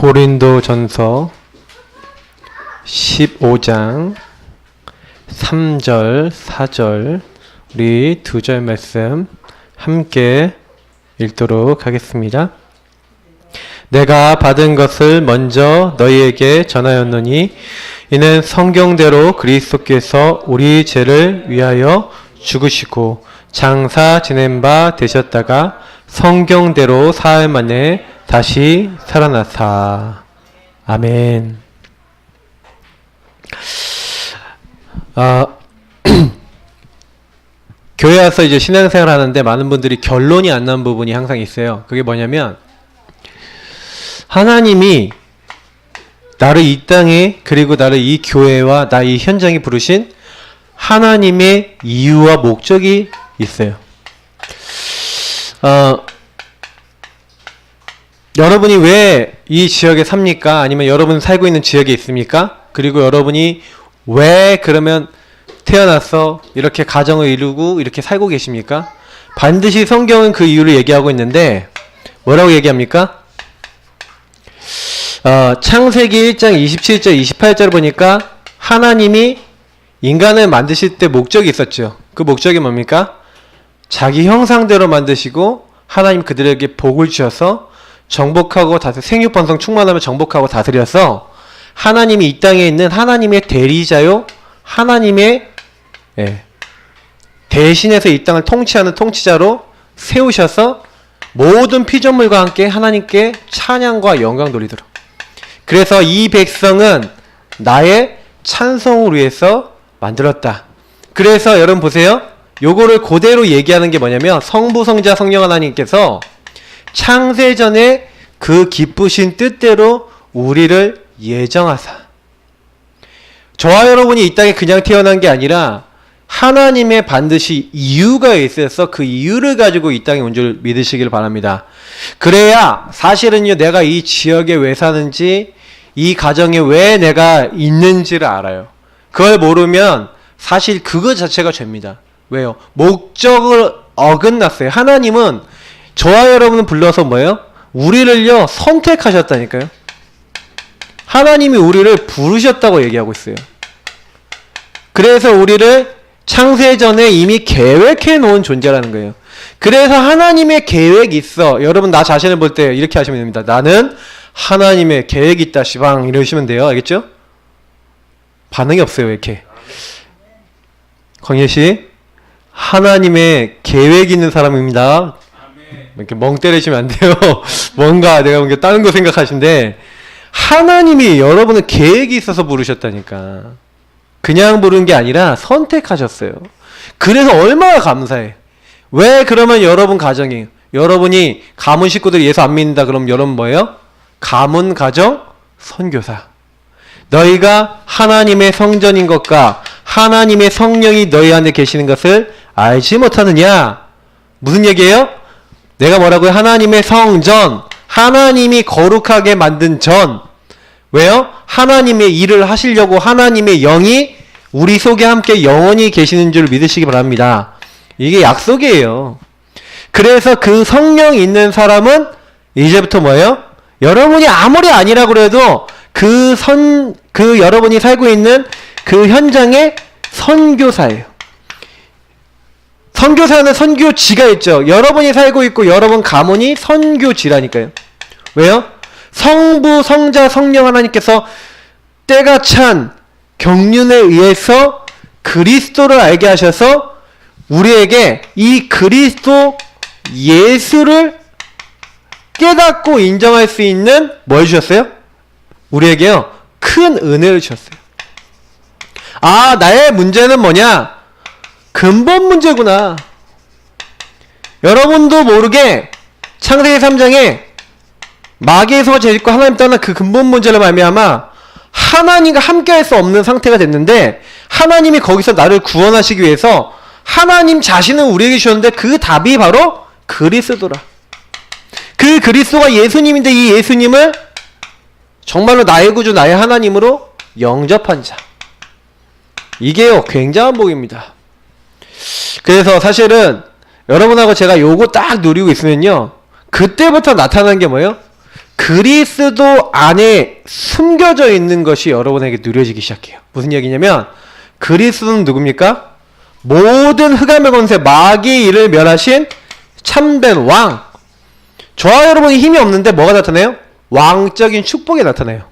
고린도전서 15장 3절, 4절 우리 두 절 말씀 함께 읽도록 하겠습니다. 내가 받은 것을 먼저 너희에게 전하였노니 이는 성경대로 그리스도께서 우리 죄를 위하여 죽으시고 장사 지낸 바 되셨다가 성경대로 사흘 만에 다시 살아나사. 아멘. 교회 와서 이제 신앙생활 하는데 많은 분들이 결론이 안 난 부분이 항상 있어요. 그게 뭐냐면 하나님이 나를 이 땅에 그리고 나를 이 교회와 나 이 현장에 부르신 하나님의 이유와 목적이 있어요. 여러분이 왜 이 지역에 삽니까? 아니면 여러분 살고 있는 지역에 있습니까? 그리고 여러분이 왜 그러면 태어나서 이렇게 가정을 이루고 이렇게 살고 계십니까? 반드시 성경은 그 이유를 얘기하고 있는데 뭐라고 얘기합니까? 창세기 1장 27절 28절 보니까 하나님이 인간을 만드실 때 목적이 있었죠. 그 목적이 뭡니까? 자기 형상대로 만드시고 하나님 그들에게 복을 주셔서 정복하고 생육번성 충만하면 정복하고 다스려서 하나님이 이 땅에 있는 하나님의 대리자요 하나님의 대신해서 이 땅을 통치하는 통치자로 세우셔서 모든 피조물과 함께 하나님께 찬양과 영광 돌리도록. 그래서 이 백성은 나의 찬송을 위해서 만들었다. 그래서 여러분 보세요. 요거를 그대로 얘기하는 게 뭐냐면 성부 성자 성령 하나님께서 창세전에 그 기쁘신 뜻대로 우리를 예정하사 저와 여러분이 이 땅에 그냥 태어난 게 아니라 하나님의 반드시 이유가 있어서 그 이유를 가지고 이 땅에 온 줄 믿으시길 바랍니다. 그래야 사실은요 내가 이 지역에 왜 사는지 이 가정에 왜 내가 있는지를 알아요. 그걸 모르면 사실 그거 자체가 죄입니다. 왜요? 목적을 어긋났어요. 하나님은 저와 여러분을 불러서 뭐예요? 우리를요 선택하셨다니까요. 하나님이 우리를 부르셨다고 얘기하고 있어요. 그래서 우리를 창세전에 이미 계획해 놓은 존재라는 거예요. 그래서 하나님의 계획이 있어. 여러분 나 자신을 볼 때 이렇게 하시면 됩니다. 나는 하나님의 계획이 있다 시방 이러시면 돼요. 알겠죠? 반응이 없어요. 이렇게 광예씨 하나님의 계획이 있는 사람입니다. 이렇게 멍 때리시면 안 돼요. 뭔가 내가 뭔가 다른 거 생각하신데 하나님이 여러분의 계획이 있어서 부르셨다니까. 그냥 부른 게 아니라 선택하셨어요. 그래서 얼마나 감사해. 왜 그러면 여러분 가정이 여러분이 가문 식구들이 예수 안 믿는다 그럼 여러분 뭐예요? 가문 가정 선교사. 너희가 하나님의 성전인 것과 하나님의 성령이 너희 안에 계시는 것을 알지 못하느냐? 무슨 얘기예요? 내가 뭐라고요? 하나님의 성전. 하나님이 거룩하게 만든 전. 왜요? 하나님의 일을 하시려고 하나님의 영이 우리 속에 함께 영원히 계시는 줄 믿으시기 바랍니다. 이게 약속이에요. 그래서 그 성령이 있는 사람은 이제부터 뭐예요? 여러분이 아무리 아니라고 그래도 그 여러분이 살고 있는 그 현장의 선교사예요. 선교사는 선교지가 있죠. 여러분이 살고 있고 여러분 가문이 선교지라니까요. 왜요? 성부, 성자, 성령 하나님께서 때가 찬 경륜에 의해서 그리스도를 알게 하셔서 우리에게 이 그리스도 예수를 깨닫고 인정할 수 있는 뭘 주셨어요? 우리에게요. 큰 은혜를 주셨어요. 아, 나의 문제는 뭐냐? 근본 문제구나. 여러분도 모르게 창세기 3장에 마귀에서 죄짓고 하나님 떠난 그 근본 문제를 말미암아 하나님과 함께할 수 없는 상태가 됐는데 하나님이 거기서 나를 구원하시기 위해서 하나님 자신은 우리에게 주셨는데 그 답이 바로 그리스도라. 그 그리스도가 예수님인데 이 예수님을 정말로 나의 구주 나의 하나님으로 영접한 자. 이게요 굉장한 복입니다. 그래서 사실은 여러분하고 제가 요거 딱 누리고 있으면요 그때부터 나타난 게 뭐예요? 그리스도 안에 숨겨져 있는 것이 여러분에게 누려지기 시작해요. 무슨 얘기냐면 그리스도는 누굽니까? 모든 흑암의 권세 마귀의 일을 멸하신 참된 왕. 저와 여러분이 힘이 없는데 뭐가 나타나요? 왕적인 축복이 나타나요.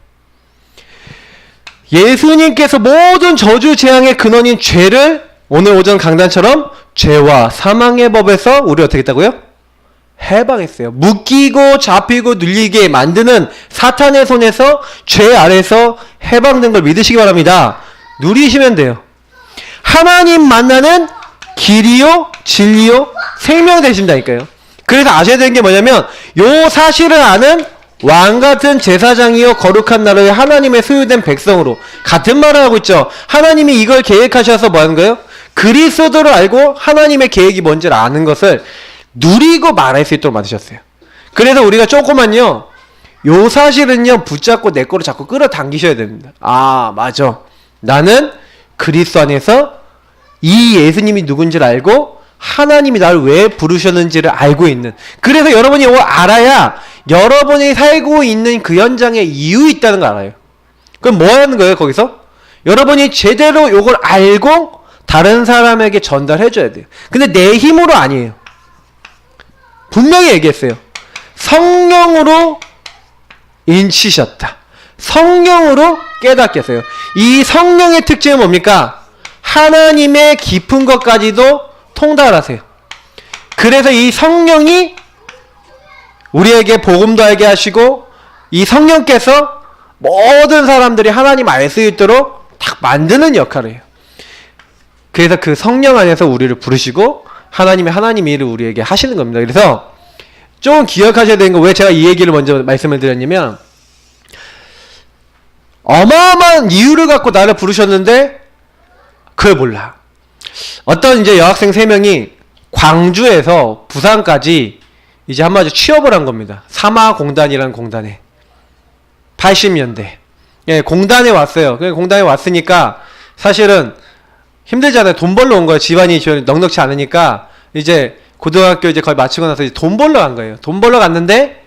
예수님께서 모든 저주 재앙의 근원인 죄를 오늘 오전 강단처럼 죄와 사망의 법에서 우리 어떻게 했다고요? 해방했어요. 묶이고 잡히고 눌리게 만드는 사탄의 손에서 죄 아래서 해방된 걸 믿으시기 바랍니다. 누리시면 돼요. 하나님 만나는 길이요 진리요 생명 되신다니까요. 그래서 아셔야 되는 게 뭐냐면 요 사실을 아는 왕같은 제사장이요 거룩한 나라의 하나님의 소유된 백성으로 같은 말을 하고 있죠. 하나님이 이걸 계획하셔서 뭐 하는 거예요? 그리스도를 알고 하나님의 계획이 뭔지를 아는 것을 누리고 말할 수 있도록 만드셨어요. 그래서 우리가 조금만요 요 사실은요 붙잡고 내 거로 자꾸 끌어당기셔야 됩니다. 아 맞아, 나는 그리스도 안에서 이 예수님이 누군지를 알고 하나님이 나를 왜 부르셨는지를 알고 있는, 그래서 여러분이 이걸 알아야 여러분이 살고 있는 그 현장에 이유 있다는 걸 알아요. 그럼 뭐 하는 거예요 거기서? 여러분이 제대로 이걸 알고 다른 사람에게 전달해 줘야 돼요. 근데 내 힘으로 아니에요. 분명히 얘기했어요. 성령으로 인치셨다. 성령으로 깨닫게 했어요. 이 성령의 특징은 뭡니까? 하나님의 깊은 것까지도 통달하세요. 그래서 이 성령이 우리에게 복음도 알게 하시고 이 성령께서 모든 사람들이 하나님 알 수 있도록 딱 만드는 역할을 해요. 그래서 그 성령 안에서 우리를 부르시고 하나님 일을 우리에게 하시는 겁니다. 그래서 조금 기억하셔야 되는 거, 왜 제가 이 얘기를 먼저 말씀을 드렸냐면 어마어마한 이유를 갖고 나를 부르셨는데 그걸 몰라. 어떤 이제 여학생 3명이 광주에서 부산까지 이제 한마디로 취업을 한 겁니다. 사마공단이라는 공단에 80년대 예, 공단에 왔어요. 공단에 왔으니까 사실은 힘들잖아요. 돈 벌러 온 거예요. 집안이 넉넉치 않으니까 이제 고등학교 이제 거의 마치고 나서 이제 돈 벌러 간 거예요. 돈 벌러 갔는데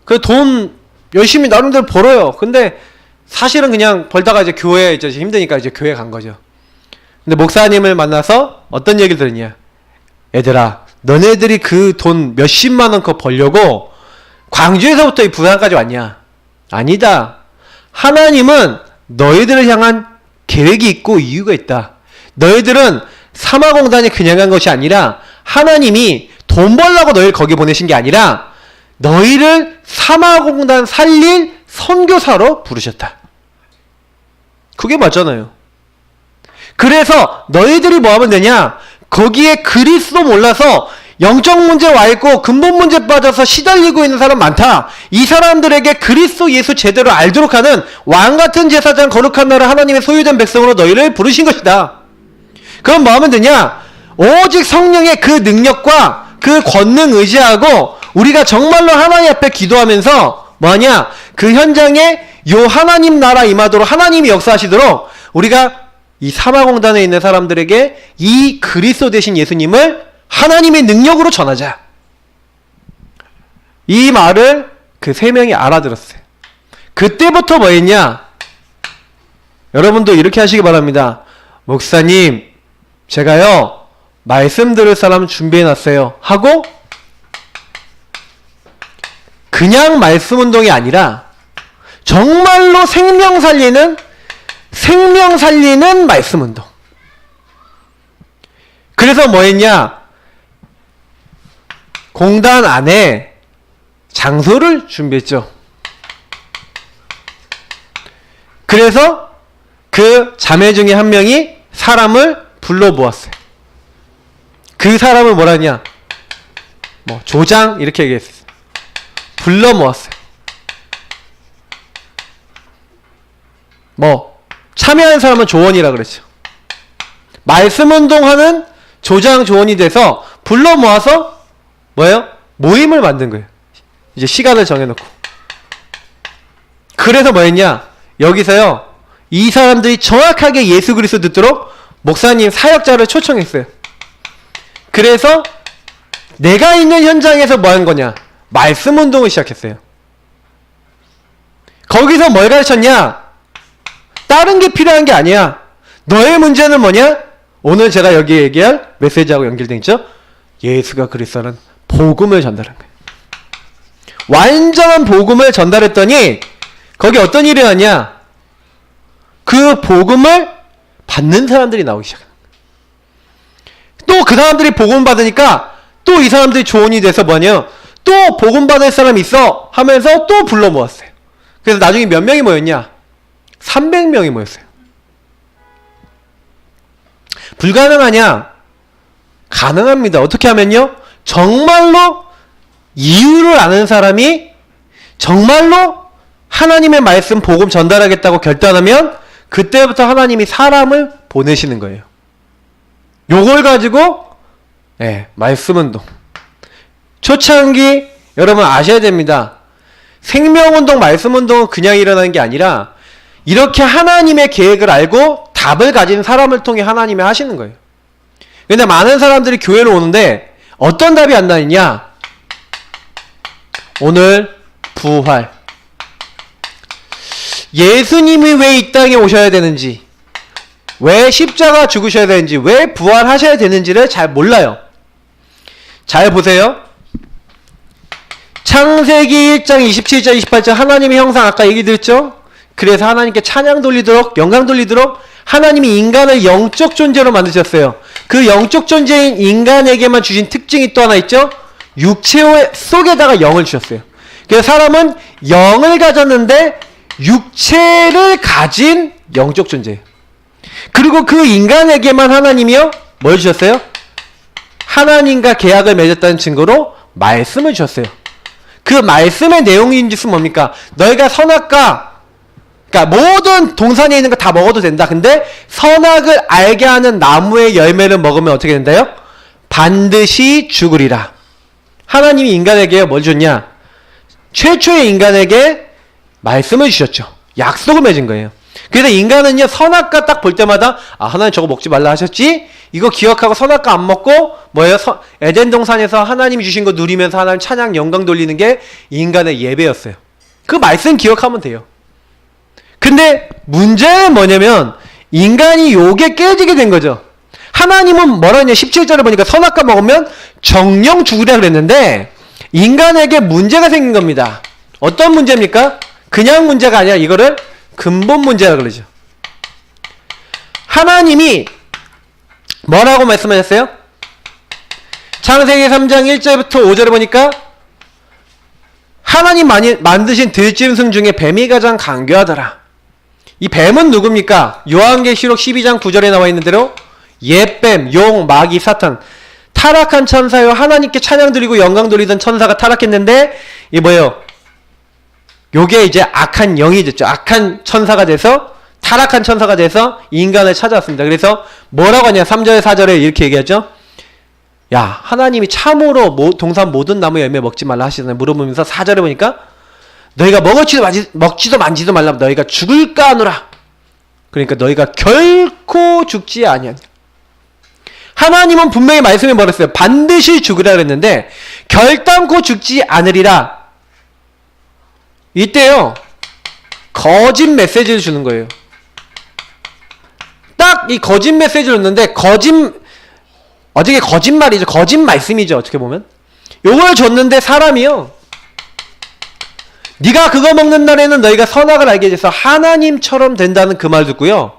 그 돈 열심히 나름대로 벌어요. 근데 사실은 그냥 벌다가 이제 교회 이제 힘드니까 이제 교회 간 거죠. 근데 목사님을 만나서 어떤 얘기를 들었냐? 얘들아, 너네들이 그 돈 몇십만 원 거 벌려고 광주에서부터 이 부산까지 왔냐? 아니다. 하나님은 너희들을 향한 계획이 있고 이유가 있다. 너희들은 사마공단에 그냥 간 것이 아니라 하나님이 돈 벌려고 너희를 거기 보내신 게 아니라 너희를 사마공단 살릴 선교사로 부르셨다. 그게 맞잖아요. 그래서 너희들이 뭐 하면 되냐? 거기에 그리스도 몰라서 영적 문제 와 있고 근본 문제 빠져서 시달리고 있는 사람 많다. 이 사람들에게 그리스도 예수 제대로 알도록 하는 왕같은 제사장 거룩한 나라 하나님의 소유된 백성으로 너희를 부르신 것이다. 그럼 뭐 하면 되냐? 오직 성령의 그 능력과 그 권능 의지하고 우리가 정말로 하나님 앞에 기도하면서 뭐하냐? 그 현장에 요 하나님 나라 임하도록 하나님이 역사하시도록 우리가 이 사마공단에 있는 사람들에게 이 그리스도 되신 예수님을 하나님의 능력으로 전하자. 이 말을 그 3명이 알아들었어요. 그때부터 뭐 했냐? 여러분도 이렇게 하시기 바랍니다. 목사님, 제가요 말씀 들을 사람 준비해놨어요 하고 그냥 말씀 운동이 아니라 정말로 생명 살리는 말씀 운동. 그래서 뭐 했냐? 공단 안에 장소를 준비했죠. 그래서 그 자매 중에 한 명이 사람을 불러 모았어요. 그 사람을 뭐라 하냐? 뭐 조장 이렇게 얘기했어요. 불러 모았어요. 뭐 참여한 사람은 조원이라 그랬죠. 말씀 운동하는 조장 조원이 돼서 불러 모아서 뭐예요? 모임을 만든 거예요. 이제 시간을 정해놓고. 그래서 뭐 했냐? 여기서요 이 사람들이 정확하게 예수 그리스도 듣도록 목사님 사역자를 초청했어요. 그래서 내가 있는 현장에서 뭐 한 거냐? 말씀 운동을 시작했어요. 거기서 뭘 가르쳤냐? 다른 게 필요한 게 아니야. 너의 문제는 뭐냐? 오늘 제가 여기 얘기할 메시지하고 연결되어 있죠? 예수가 그리스도는 복음을 전달한 거예요. 완전한 복음을 전달했더니 거기 어떤 일이 일어났냐? 그 복음을 받는 사람들이 나오기 시작합니다. 또 그 사람들이 복음 받으니까 또 이 사람들이 조언이 돼서 뭐냐? 또 복음 받을 사람이 있어 하면서 또 불러 모았어요. 그래서 나중에 몇 명이 모였냐? 300명이 모였어요. 불가능하냐? 가능합니다. 어떻게 하면요? 정말로 이유를 아는 사람이 정말로 하나님의 말씀 복음 전달하겠다고 결단하면 그때부터 하나님이 사람을 보내시는 거예요. 요걸 가지고 말씀운동. 초창기 여러분 아셔야 됩니다. 생명운동, 말씀운동은 그냥 일어나는 게 아니라 이렇게 하나님의 계획을 알고 답을 가진 사람을 통해 하나님이 하시는 거예요. 근데 많은 사람들이 교회로 오는데 어떤 답이 안 나느냐? 오늘 부활. 예수님이 왜 이 땅에 오셔야 되는지, 왜 십자가 죽으셔야 되는지, 왜 부활하셔야 되는지를 잘 몰라요. 잘 보세요. 창세기 1장 27절 28절 하나님의 형상 아까 얘기 드렸죠? 그래서 하나님께 찬양 돌리도록, 영광 돌리도록 하나님이 인간을 영적 존재로 만드셨어요. 그 영적 존재인 인간에게만 주신 특징이 또 하나 있죠? 육체 속에다가 영을 주셨어요. 그래서 사람은 영을 가졌는데 육체를 가진 영적 존재예요. 그리고 그 인간에게만 하나님이요? 뭘 주셨어요? 하나님과 계약을 맺었다는 증거로 말씀을 주셨어요. 그 말씀의 내용인지 뭡니까? 너희가 선악과, 그러니까 모든 동산에 있는 거 다 먹어도 된다. 근데 선악을 알게 하는 나무의 열매를 먹으면 어떻게 된다요? 반드시 죽으리라. 하나님이 인간에게 뭘 줬냐? 최초의 인간에게 말씀을 주셨죠. 약속을 맺은 거예요. 그래서 인간은요, 선악과 딱 볼 때마다 하나님 저거 먹지 말라 하셨지? 이거 기억하고 선악과 안 먹고 뭐예요? 에덴 동산에서 하나님이 주신 거 누리면서 하나님 찬양 영광 돌리는 게 인간의 예배였어요. 그 말씀 기억하면 돼요. 근데 문제는 뭐냐면 인간이 요게 깨지게 된 거죠. 하나님은 뭐라 했냐? 17절에 보니까 선악과 먹으면 정령 죽으라 그랬는데 인간에게 문제가 생긴 겁니다. 어떤 문제입니까? 그냥 문제가 아니라 이거를 근본 문제라 그러죠. 하나님이 뭐라고 말씀하셨어요? 창세기 3장 1절부터 5절에 보니까 하나님 만드신 들짐승 중에 뱀이 가장 간교하더라. 이 뱀은 누굽니까? 요한계시록 12장 9절에 나와 있는 대로 옛뱀, 용, 마귀, 사탄, 타락한 천사요. 하나님께 찬양 드리고 영광 돌리던 천사가 타락했는데 이 뭐예요? 요게 이제 악한 영이 됐죠. 악한 천사가 돼서 타락한 천사가 돼서 인간을 찾아왔습니다. 그래서 뭐라고 하냐? 3절 4절에 이렇게 얘기하죠. 야, 하나님이 참으로 동산 모든 나무 열매 먹지 말라 하시잖아요. 물어보면서 4절에 보니까 너희가 먹지도 만지도 말라 너희가 죽을까 하노라. 그러니까 너희가 결코 죽지 아니하냐. 하나님은 분명히 말씀해 버렸어요. 반드시 죽으라 그랬는데 결단코 죽지 않으리라. 이때요, 거짓 메시지를 주는 거예요. 딱 이 거짓 메시지를 줬는데 어떻게 거짓말이죠. 거짓 말씀이죠. 어떻게 보면 요걸 줬는데 사람이요, 네가 그거 먹는 날에는 너희가 선악을 알게 돼서 하나님처럼 된다는 그 말 듣고요,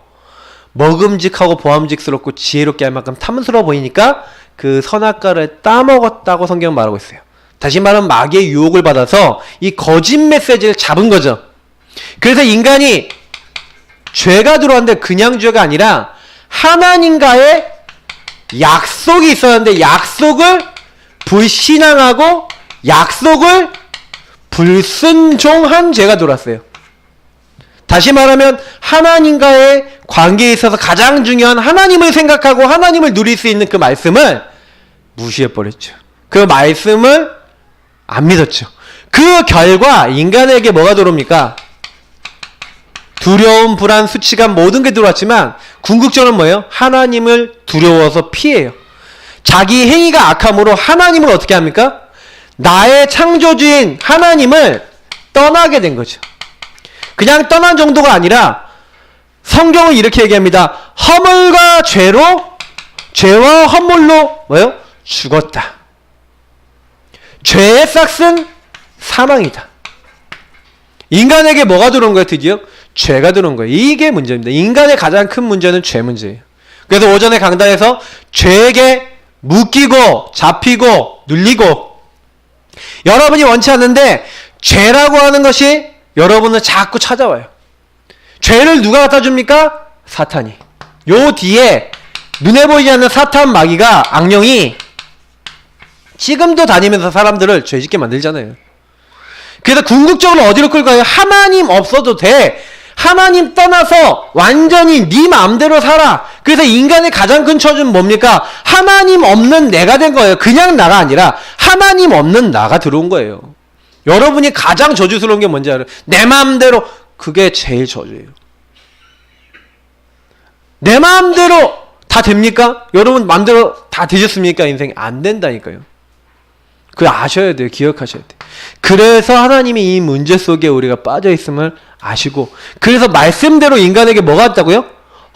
먹음직하고 보암직스럽고 지혜롭게 할 만큼 탐스러워 보이니까 그 선악과를 따먹었다고 성경은 말하고 있어요. 다시 말하면 마귀의 유혹을 받아서 이 거짓 메시지를 잡은 거죠. 그래서 인간이 죄가 들어왔는데 그냥 죄가 아니라 하나님과의 약속이 있었는데 약속을 불신앙하고 약속을 불순종한 죄가 들어왔어요. 다시 말하면 하나님과의 관계에 있어서 가장 중요한 하나님을 생각하고 하나님을 누릴 수 있는 그 말씀을 무시해버렸죠. 그 말씀을 안 믿었죠. 그 결과 인간에게 뭐가 들어옵니까? 두려움, 불안, 수치감 모든 게 들어왔지만 궁극적으로는 뭐예요? 하나님을 두려워서 피해요. 자기 행위가 악함으로 하나님을 어떻게 합니까? 나의 창조주인 하나님을 떠나게 된 거죠. 그냥 떠난 정도가 아니라 성경은 이렇게 얘기합니다. 허물과 죄와 허물로 뭐요? 죽었다. 죄의 싹은 사망이다. 인간에게 뭐가 들어온 거예요? 드디어 죄가 들어온 거예요. 이게 문제입니다. 인간의 가장 큰 문제는 죄 문제예요. 그래서 오전에 강단에서 죄에게 묶이고 잡히고 눌리고, 여러분이 원치 않는데 죄라고 하는 것이 여러분을 자꾸 찾아와요. 죄를 누가 갖다 줍니까? 사탄이. 요 뒤에 눈에 보이지 않는 사탄 마귀가, 악령이 지금도 다니면서 사람들을 죄짓게 만들잖아요. 그래서 궁극적으로 어디로 끌 거예요? 하나님 없어도 돼. 하나님 떠나서 완전히 네 마음대로 살아. 그래서 인간의 가장 큰 처지는 뭡니까? 하나님 없는 내가 된 거예요. 그냥 나가 아니라 하나님 없는 나가 들어온 거예요. 여러분이 가장 저주스러운 게 뭔지 알아요? 내 마음대로. 그게 제일 저주예요. 내 마음대로 다 됩니까? 여러분 마음대로 다 되셨습니까? 인생이 안 된다니까요. 그걸 아셔야 돼요. 기억하셔야 돼요. 그래서 하나님이 이 문제 속에 우리가 빠져 있음을 아시고, 그래서 말씀대로 인간에게 뭐가 왔다고요?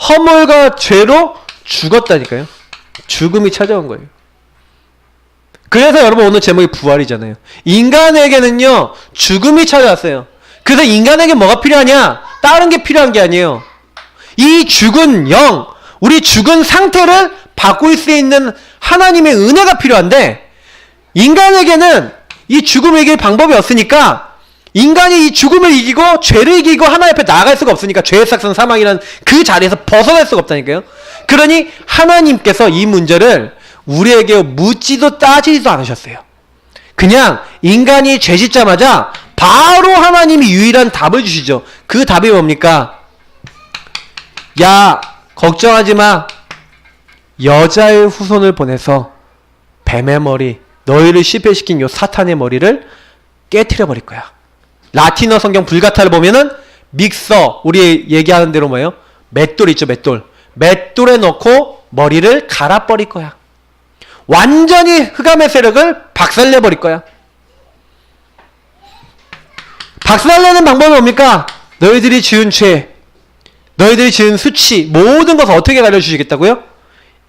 허물과 죄로 죽었다니까요. 죽음이 찾아온 거예요. 그래서 여러분 오늘 제목이 부활이잖아요. 인간에게는요 죽음이 찾아왔어요. 그래서 인간에게 뭐가 필요하냐? 다른 게 필요한 게 아니에요. 이 죽은 영, 우리 죽은 상태를 바꿀 수 있는 하나님의 은혜가 필요한데, 인간에게는 이 죽음을 이길 방법이 없으니까, 인간이 이 죽음을 이기고 죄를 이기고 하나님 앞에 나아갈 수가 없으니까, 죄의 삭은 사망이라는 그 자리에서 벗어날 수가 없다니까요. 그러니 하나님께서 이 문제를 우리에게 묻지도 따지지도 않으셨어요. 그냥 인간이 죄 짓자마자 바로 하나님이 유일한 답을 주시죠. 그 답이 뭡니까? 야, 걱정하지 마. 여자의 후손을 보내서 뱀의 머리, 너희를 실패시킨 요 사탄의 머리를 깨트려 버릴 거야. 라틴어 성경 불가타를 보면은 믹서, 우리 얘기하는 대로 뭐예요? 맷돌 있죠, 맷돌. 맷돌에 넣고 머리를 갈아 버릴 거야. 완전히 흑암의 세력을 박살내 버릴 거야. 박살내는 방법이 뭡니까? 너희들이 지은 죄, 너희들이 지은 수치, 모든 것을 어떻게 가르쳐주시겠다고요?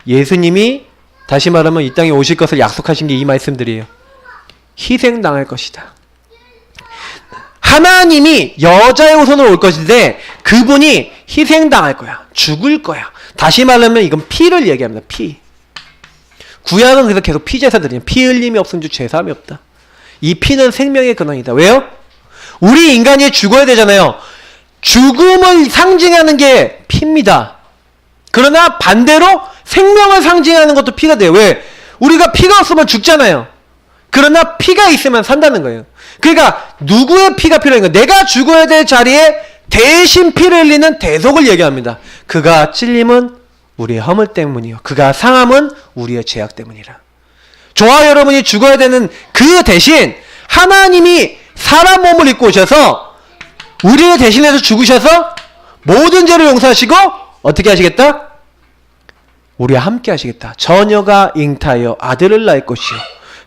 예수님이 다시 말하면 이 땅에 오실 것을 약속하신 게 이 말씀들이에요. 희생당할 것이다. 하나님이 여자의 후손으로 올 것인데 그분이 희생당할 거야. 죽을 거야. 다시 말하면 이건 피를 얘기합니다. 피. 구약은 그래서 계속 피제사 드리냐. 피 흘림이 없은 주 죄사함이 없다. 이 피는 생명의 근원이다. 왜요? 우리 인간이 죽어야 되잖아요. 죽음을 상징하는 게 피입니다. 그러나 반대로 생명을 상징하는 것도 피가 돼요. 왜? 우리가 피가 없으면 죽잖아요. 그러나 피가 있으면 산다는 거예요. 그러니까 누구의 피가 필요한 거예요? 내가 죽어야 될 자리에 대신 피를 흘리는 대속을 얘기합니다. 그가 찔림은 우리의 허물 때문이요, 그가 상함은 우리의 죄악 때문이라. 저와 여러분이 죽어야 되는 그 대신 하나님이 사람 몸을 입고 오셔서 우리를 대신해서 죽으셔서 모든 죄를 용서하시고 어떻게 하시겠다? 우리와 함께 하시겠다. 처녀가 잉타하여 아들을 낳을 것이요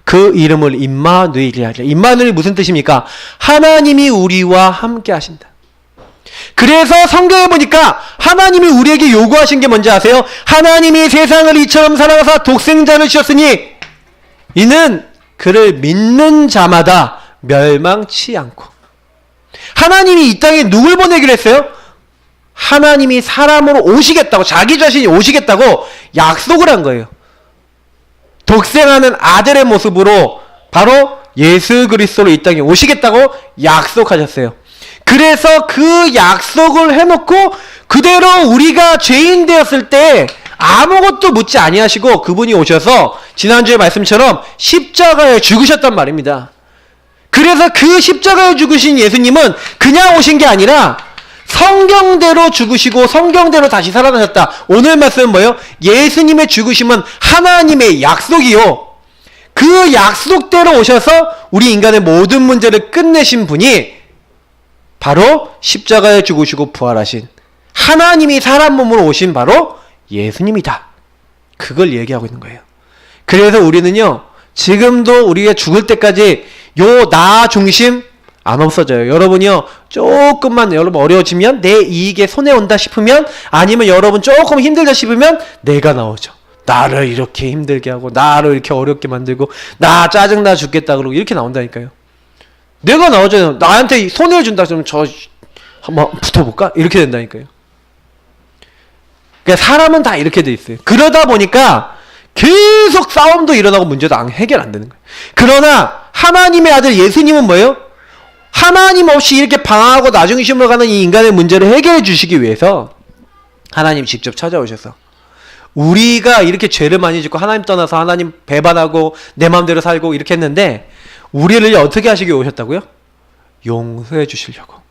그 이름을 임마누엘이라 하리라. 임마누엘이 무슨 뜻입니까? 하나님이 우리와 함께 하신다. 그래서 성경에 보니까 하나님이 우리에게 요구하신 게 뭔지 아세요? 하나님이 세상을 이처럼 사랑하사 독생자를 주셨으니 이는 그를 믿는 자마다 멸망치 않고. 하나님이 이 땅에 누굴 보내기로 했어요? 하나님이 사람으로 오시겠다고, 자기 자신이 오시겠다고 약속을 한 거예요. 독생하는 아들의 모습으로 바로 예수 그리스도로 이 땅에 오시겠다고 약속하셨어요. 그래서 그 약속을 해놓고 그대로 우리가 죄인 되었을 때 아무것도 묻지 아니하시고 그분이 오셔서 지난주의 말씀처럼 십자가에 죽으셨단 말입니다. 그래서 그 십자가에 죽으신 예수님은 그냥 오신 게 아니라 성경대로 죽으시고 성경대로 다시 살아나셨다. 오늘 말씀은 뭐예요? 예수님의 죽으심은 하나님의 약속이요, 그 약속대로 오셔서 우리 인간의 모든 문제를 끝내신 분이 바로 십자가에 죽으시고 부활하신 하나님이 사람 몸으로 오신 바로 예수님이다. 그걸 얘기하고 있는 거예요. 그래서 우리는요 지금도 우리가 죽을 때까지 요 나 중심, 안 없어져요. 여러분이요, 조금만 여러분 어려워지면 내 이익에 손해온다 싶으면, 아니면 여러분 조금 힘들다 싶으면 내가 나오죠. 나를 이렇게 힘들게 하고, 나를 이렇게 어렵게 만들고, 나 짜증나 죽겠다 그러고 이렇게 나온다니까요. 내가 나오잖아요. 나한테 손해를 준다 그러면 저 한번 붙어볼까? 이렇게 된다니까요. 그러니까 사람은 다 이렇게 돼 있어요. 그러다 보니까 계속 싸움도 일어나고 문제도 해결 안 되는 거예요. 그러나 하나님의 아들 예수님은 뭐예요? 하나님 없이 이렇게 방황하고 나중심으로 가는 이 인간의 문제를 해결해 주시기 위해서 하나님 직접 찾아오셔서, 우리가 이렇게 죄를 많이 짓고 하나님 떠나서 하나님 배반하고 내 마음대로 살고 이렇게 했는데, 우리를 어떻게 하시기 오셨다고요? 용서해 주시려고.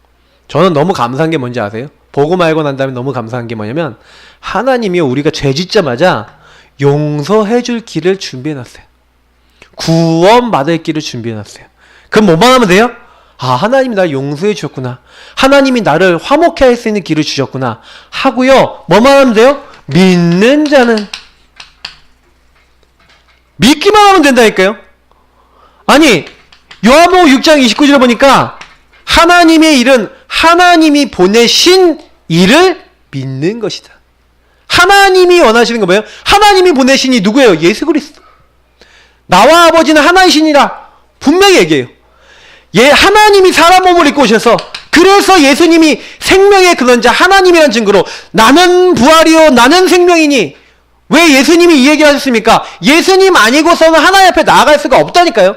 저는 너무 감사한 게 뭔지 아세요? 보고 말고 난 다음에 너무 감사한 게 뭐냐면, 하나님이 우리가 죄 짓자마자 용서해 줄 길을 준비해 놨어요. 구원 받을 길을 준비해 놨어요. 그럼 뭐만 하면 돼요? 아, 하나님이 나를 용서해 주셨구나, 하나님이 나를 화목해 할 수 있는 길을 주셨구나 하고요, 뭐만 하면 돼요? 믿는 자는, 믿기만 하면 된다니까요. 아니, 요한복음 6장 29절에 보니까 하나님의 일은 하나님이 보내신 일을 믿는 것이다. 하나님이 원하시는 건 뭐예요? 하나님이 보내신 이 누구예요? 예수 그리스도. 나와 아버지는 하나이시니라 분명히 얘기해요. 하나님이 사람 몸을 입고 오셔서, 그래서 예수님이 생명의 근원자 하나님이라는 증거로 나는 부활이요 나는 생명이니, 왜 예수님이 이 얘기를 하셨습니까? 예수님 아니고서는 하나님 앞에 나아갈 수가 없다니까요.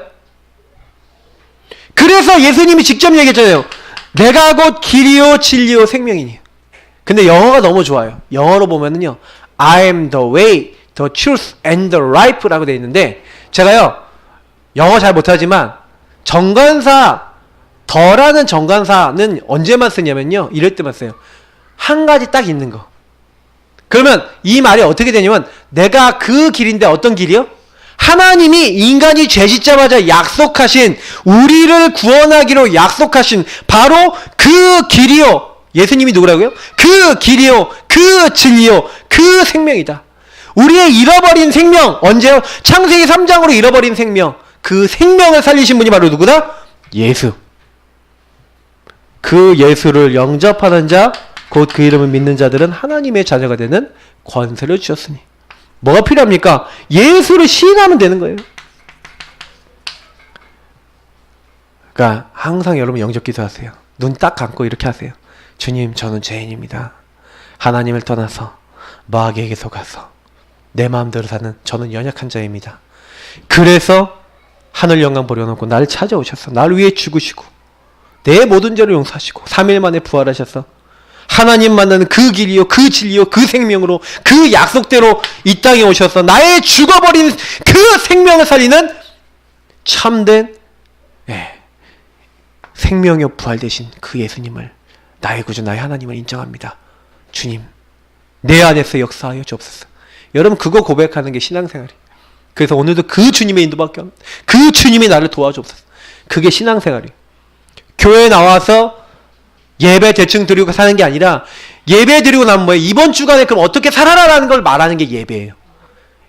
그래서 예수님이 직접 얘기했잖아요. 내가 곧 길이요 진리요 생명이니. 근데 영어가 너무 좋아요. 영어로 보면은요, I am the way, the truth and the life라고 되어 있는데, 제가요 영어 잘 못하지만 정관사, 더라는 정관사는 언제만 쓰냐면요, 이럴 때만 써요. 한 가지 딱 있는 거. 그러면 이 말이 어떻게 되냐면, 내가 그 길인데 어떤 길이요? 하나님이 인간이 죄 짓자마자 약속하신, 우리를 구원하기로 약속하신 바로 그 길이요. 예수님이 누구라고요? 그 길이요, 그 진리요, 그 생명이다. 우리의 잃어버린 생명, 언제요? 창세기 3장으로 잃어버린 생명, 그 생명을 살리신 분이 바로 누구다? 예수. 그 예수를 영접하는 자, 곧 그 이름을 믿는 자들은 하나님의 자녀가 되는 권세를 주셨으니. 뭐가 필요합니까? 예수를 시인하면 되는 거예요. 그러니까 항상 여러분 영접 기도하세요. 눈 딱 감고 이렇게 하세요. 주님, 저는 죄인입니다. 하나님을 떠나서 마귀에게 속아서 내 마음대로 사는 저는 연약한 자입니다. 그래서 하늘 영광 버려놓고 나를 찾아오셔서 나를 위해 죽으시고 내 모든 죄를 용서하시고 3일 만에 부활하셔서 하나님 만나는 그 길이요, 그 진리요, 그 생명으로, 그 약속대로 이 땅에 오셔서 나의 죽어버린 그 생명을 살리는 참된 생명이요 부활되신 그 예수님을 나의 구주, 나의 하나님을 인정합니다. 주님, 내 안에서 역사하여 주옵소서. 여러분, 그거 고백하는 게 신앙생활이에요. 그래서 오늘도 그 주님의 인도밖에 없는, 그 주님이 나를 도와주옵소서. 그게 신앙생활이에요. 교회에 나와서 예배 대충 드리고 사는 게 아니라, 예배 드리고 나면 뭐예요? 이번 주간에 그럼 어떻게 살아라라는 걸 말하는 게 예배예요.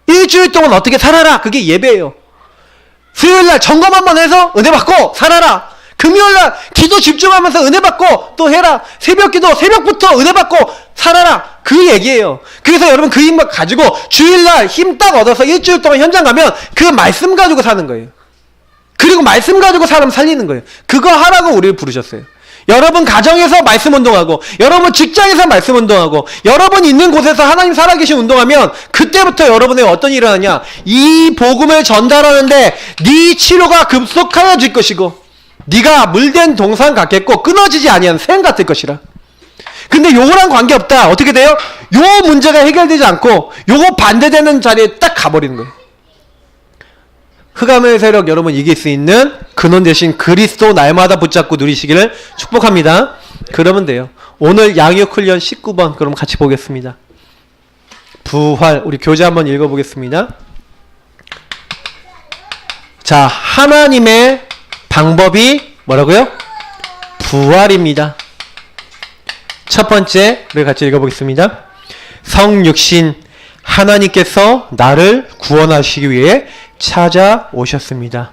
일주일 동안 어떻게 살아라, 그게 예배예요. 수요일날 점검 한번 해서 은혜 받고 살아라. 금요일날 기도 집중하면서 은혜 받고 또 해라. 새벽기도 새벽부터 은혜 받고 살아라. 그 얘기예요. 그래서 여러분 그 힘 가지고 주일날 힘 딱 얻어서 일주일 동안 현장 가면 그 말씀 가지고 사는 거예요. 그리고 말씀 가지고 사람 살리는 거예요. 그거 하라고 우리를 부르셨어요. 여러분 가정에서 말씀 운동하고, 여러분 직장에서 말씀 운동하고, 여러분 있는 곳에서 하나님 살아계신 운동하면 그때부터 여러분의 어떤 일이 일어나냐, 이 복음을 전달하는데 네 치료가 급속하여질 것이고 네가 물된 동산 같겠고 끊어지지 아니한 샘 같을 것이라. 근데 요거랑 관계없다. 어떻게 돼요? 요 문제가 해결되지 않고 요거 반대되는 자리에 딱 가버리는 거예요. 흑암의 세력 여러분 이길 수 있는 근원 대신 그리스도 날마다 붙잡고 누리시기를 축복합니다. 그러면 돼요. 오늘 양육 훈련 19번 그럼 같이 보겠습니다. 부활, 우리 교재 한번 읽어보겠습니다. 자, 하나님의 방법이 뭐라고요? 부활입니다. 첫 번째, 우리 같이 읽어보겠습니다. 성육신 하나님께서 나를 구원하시기 위해 찾아오셨습니다.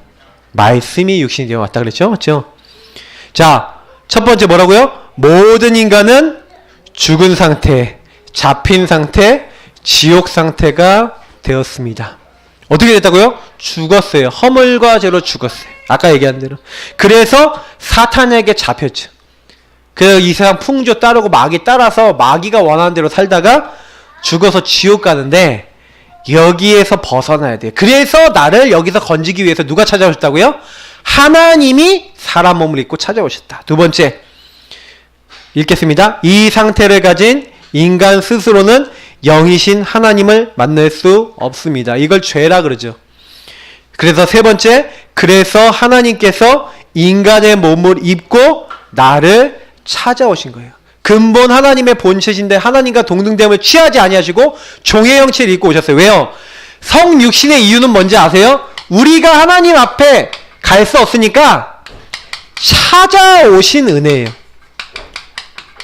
말씀이 육신이 되어 왔다 그랬죠? 맞죠? 자, 첫 번째 뭐라고요? 모든 인간은 죽은 상태, 잡힌 상태, 지옥 상태가 되었습니다. 어떻게 됐다고요? 죽었어요. 허물과 죄로 죽었어요. 아까 얘기한 대로. 그래서 사탄에게 잡혔죠. 그 이 세상 풍조 따르고 마귀 따라서 마귀가 원하는 대로 살다가 죽어서 지옥 가는데 여기에서 벗어나야 돼요. 그래서 나를 여기서 건지기 위해서 누가 찾아오셨다고요? 하나님이 사람 몸을 입고 찾아오셨다. 두 번째 읽겠습니다. 이 상태를 가진 인간 스스로는 영이신 하나님을 만날 수 없습니다. 이걸 죄라 그러죠. 그래서 세 번째, 그래서 하나님께서 인간의 몸을 입고 나를 찾아오신 거예요. 근본 하나님의 본체신데 하나님과 동등됨을 취하지 아니하시고 종의 형체를 입고 오셨어요. 왜요? 성육신의 이유는 뭔지 아세요? 우리가 하나님 앞에 갈 수 없으니까 찾아오신 은혜예요.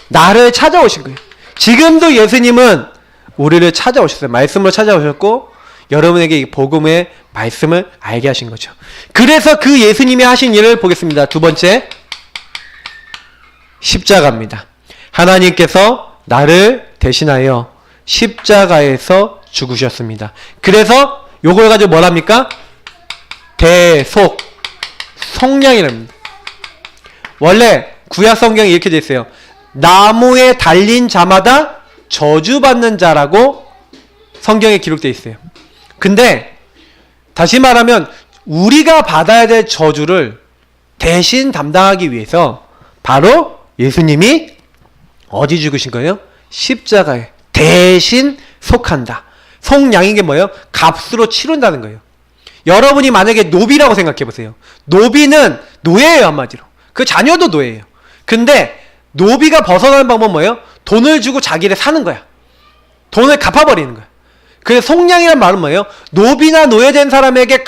나를 찾아오신 거예요. 지금도 예수님은 우리를 찾아오셨어요. 말씀으로 찾아오셨고 여러분에게 이 복음의 말씀을 알게 하신 거죠. 그래서 그 예수님이 하신 일을 보겠습니다. 두 번째, 십자가입니다. 하나님께서 나를 대신하여 십자가에서 죽으셨습니다. 그래서 요걸 가지고 뭐랍니까? 대속, 속량이랍니다. 원래 구약 성경에 이렇게 돼 있어요. 나무에 달린 자마다 저주받는 자라고 성경에 기록되어 있어요. 근데 다시 말하면 우리가 받아야 될 저주를 대신 담당하기 위해서 바로 예수님이 어디 죽으신 거예요? 십자가에 대신 속한다. 속량인 게 뭐예요? 값으로 치른다는 거예요. 여러분이 만약에 노비라고 생각해 보세요. 노비는 노예예요, 한마디로. 그 자녀도 노예예요. 근데 노비가 벗어나는 방법은 뭐예요? 돈을 주고 자기를 사는 거야. 돈을 갚아버리는 거야. 그래서 속량이란 말은 뭐예요? 노비나 노예된 사람에게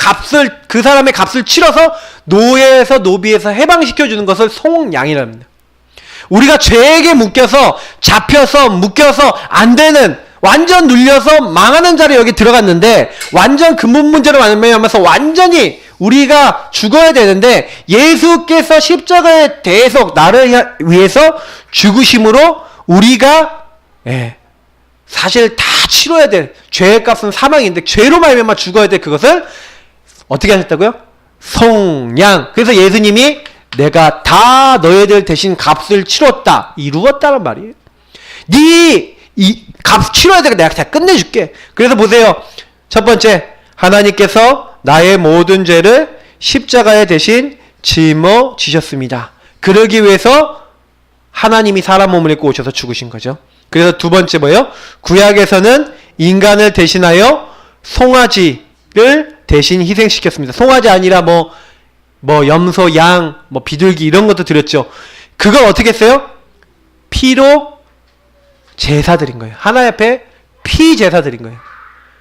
그 사람의 값을 치러서 노예에서 노비에서 해방시켜주는 것을 속량이라고 합니다. 우리가 죄에게 묶여서 잡혀서 묶여서 안 되는 완전 눌려서 망하는 자리에 여기 들어갔는데 완전 근본 문제로 말미암아서 완전히 우리가 죽어야 되는데 예수께서 십자가의 대속 나를 위해서 죽으심으로 우리가 사실 다 치러야 될 죄의 값은 사망인데 죄로 말미암아 죽어야 될 그것을 어떻게 하셨다고요? 속량. 그래서 예수님이 내가 다 너희들 대신 값을 치렀다. 이루었다는 말이에요. 이 값 치러야 되니까 내가 다 끝내줄게. 그래서 보세요. 첫 번째, 하나님께서 나의 모든 죄를 십자가에 대신 짊어지셨습니다. 그러기 위해서 하나님이 사람 몸을 입고 오셔서 죽으신 거죠. 그래서 두 번째 뭐예요? 구약에서는 인간을 대신하여 송아지를 대신 희생시켰습니다. 송아지 아니라 뭐 염소, 양, 비둘기 이런 것도 드렸죠. 그걸 어떻게 했어요? 피로 제사 드린 거예요. 하나님 앞에 피 제사 드린 거예요.